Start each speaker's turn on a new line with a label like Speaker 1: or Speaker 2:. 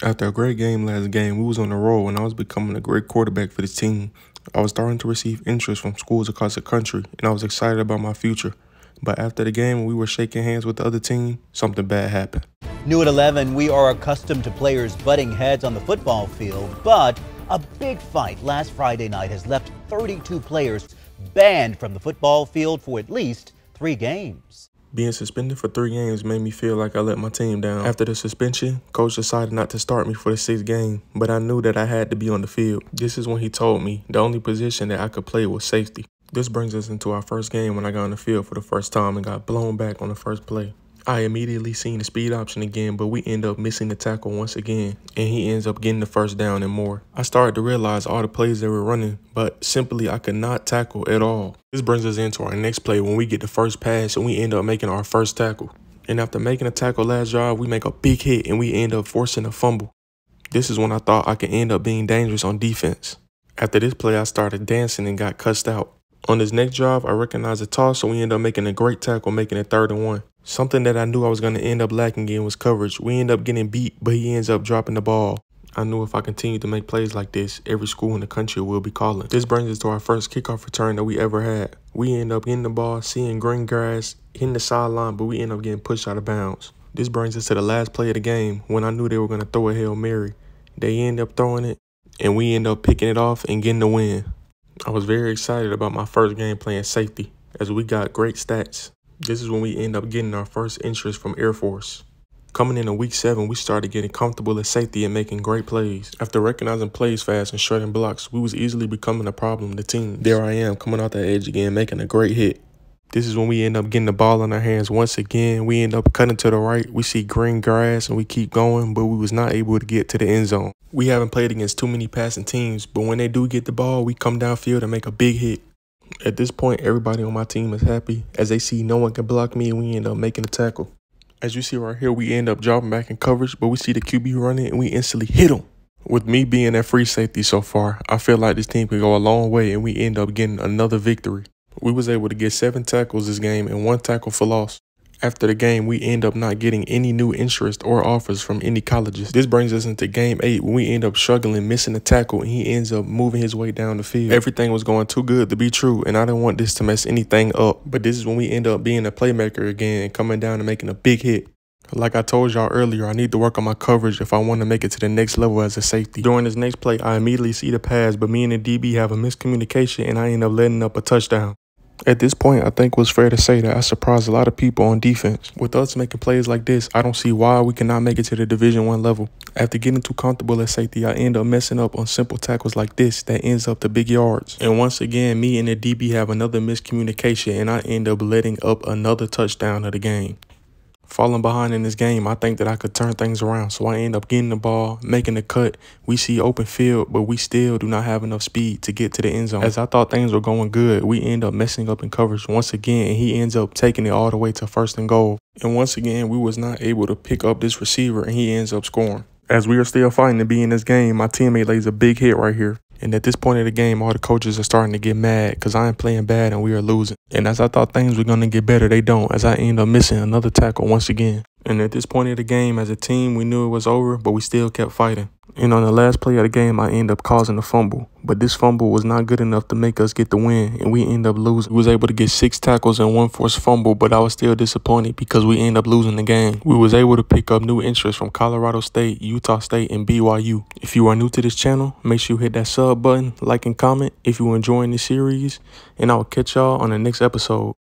Speaker 1: After a great game last game, we was on the roll and I was becoming a great quarterback for the team. I was starting to receive interest from schools across the country and I was excited about my future. But after the game, when we were shaking hands with the other team, something bad happened.
Speaker 2: New at 11, we are accustomed to players butting heads on the football field, but a big fight last Friday night has left 32 players banned from the football field for at least 3 games.
Speaker 1: Being suspended for 3 games made me feel like I let my team down. After the suspension, coach decided not to start me for the 6th game, but I knew that I had to be on the field. This is when he told me the only position that I could play was safety. This brings us into our first game when I got on the field for the first time and got blown back on the first play. I immediately seen the speed option again, but we end up missing the tackle once again, and he ends up getting the first down and more. I started to realize all the plays they were running, but simply I could not tackle at all. This brings us into our next play when we get the first pass and we end up making our first tackle. And after making a tackle last drive, we make a big hit and we end up forcing a fumble. This is when I thought I could end up being dangerous on defense. After this play, I started dancing and got cussed out. On this next drive, I recognized the toss, so we end up making a great tackle, making it 3rd and 1. Something that I knew I was going to end up lacking in was coverage. We end up getting beat, but he ends up dropping the ball. I knew if I continued to make plays like this, every school in the country will be calling. This brings us to our first kickoff return that we ever had. We end up getting the ball, seeing green grass, hitting the sideline, but we end up getting pushed out of bounds. This brings us to the last play of the game when I knew they were going to throw a Hail Mary. They end up throwing it, and we end up picking it off and getting the win. I was very excited about my first game playing safety, as we got great stats. This is when we end up getting our first interest from Air Force. Coming into week 7, we started getting comfortable at safety and making great plays. After recognizing plays fast and shredding blocks, we was easily becoming a problem to teams. There I am, coming out the edge again, making a great hit. This is when we end up getting the ball in our hands once again. We end up cutting to the right. We see green grass and we keep going, but we was not able to get to the end zone. We haven't played against too many passing teams, but when they do get the ball, we come downfield and make a big hit. At this point, everybody on my team is happy as they see no one can block me and we end up making a tackle. As you see right here, we end up dropping back in coverage, but we see the QB running and we instantly hit him. With me being at free safety so far, I feel like this team could go a long way and we end up getting another victory. We was able to get 7 tackles this game and 1 tackle for loss. After the game, we end up not getting any new interest or offers from any colleges. This brings us into game 8 when we end up struggling, missing a tackle, and he ends up moving his way down the field. Everything was going too good to be true, and I didn't want this to mess anything up. But this is when we end up being a playmaker again and coming down and making a big hit. Like I told y'all earlier, I need to work on my coverage if I want to make it to the next level as a safety. During this next play, I immediately see the pass, but me and the DB have a miscommunication, and I end up letting up a touchdown. At this point, I think it was fair to say that I surprised a lot of people on defense. With us making plays like this, I don't see why we cannot make it to the Division I level. After getting too comfortable at safety, I end up messing up on simple tackles like this that ends up to big yards. And once again, me and the DB have another miscommunication and I end up letting up another touchdown of the game. Falling behind in this game, I think that I could turn things around. So I end up getting the ball, making the cut. We see open field, but we still do not have enough speed to get to the end zone. As I thought things were going good, we end up messing up in coverage once again, and he ends up taking it all the way to 1st and goal. And once again, we was not able to pick up this receiver, and he ends up scoring. As we are still fighting to be in this game, my teammate lays a big hit right here. And at this point of the game, all the coaches are starting to get mad because I am playing bad and we are losing. And as I thought things were going to get better, they don't, as I end up missing another tackle once again. And at this point of the game, as a team, we knew it was over, but we still kept fighting. And on the last play of the game, I end up causing a fumble. But this fumble was not good enough to make us get the win, and we end up losing. We was able to get 6 tackles and 1 forced fumble, but I was still disappointed because we end up losing the game. We was able to pick up new interest from Colorado State, Utah State, and BYU. If you are new to this channel, make sure you hit that sub button, like and comment if you are enjoying this series, and I will catch y'all on the next episode.